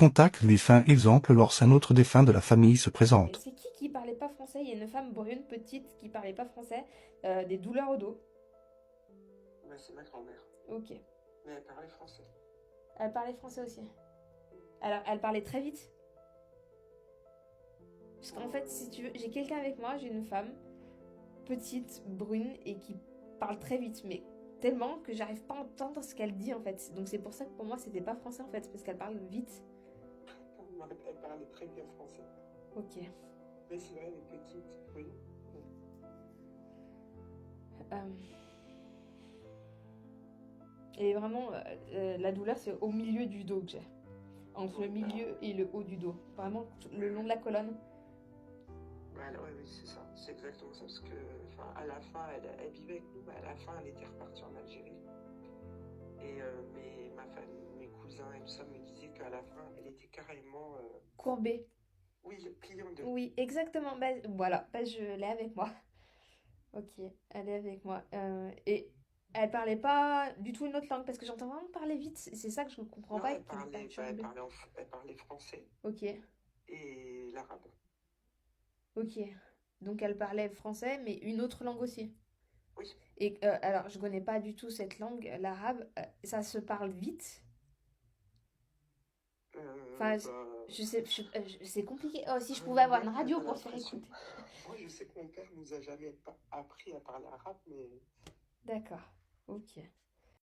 Contacte le défunt exemple lorsqu'un autre défunt de la famille se Et présente. c'est qui parlait pas français? Il y a une femme brune, petite, qui parlait pas français, des douleurs au dos. Bah, c'est ma grand-mère. Ok. Mais elle parlait français. Elle parlait français aussi. Alors, elle parlait très vite. Parce qu'en fait, si tu veux, j'ai quelqu'un avec moi, j'ai une femme, petite, brune, et qui parle très vite, mais tellement que j'arrive pas à entendre ce qu'elle dit en fait. Donc c'est pour ça que pour moi, c'était pas français en fait, parce qu'elle parle vite. Non, elle parlait très bien français. Ok. Mais c'est vrai, elle est petite. Oui. Euh, Et vraiment, la douleur, c'est au milieu du dos que j'ai. Entre le milieu et le haut du dos. Vraiment, le long de la colonne. Voilà, ouais, oui, c'est ça. C'est exactement ça. Parce que, enfin, à la fin, elle vivait avec nous, mais à la fin, elle était repartie en Algérie. Et ma famille, mes cousins et tout ça me disaient qu'à la fin, elle était carrément, Courbée. oui, pliée en deux. Oui, exactement. Bah, voilà, bah, je l'ai avec moi. Ok, elle est avec moi. Et elle parlait pas du tout une autre langue parce que j'entends vraiment parler vite. C'est ça que je ne comprends Non, pas et qui me perturbe. elle parlait français Ok, et l'arabe. ok. Donc elle parlait français, mais une autre langue aussi. Oui. Et alors, je connais pas du tout cette langue, l'arabe. Ça se parle vite. Enfin, Bah, je sais, c'est compliqué. Oh, si je pouvais avoir une moi, radio t'as pour se faire l'impression. écouter. Moi, je sais que mon père nous a jamais appris à parler arabe, mais D'accord, ok.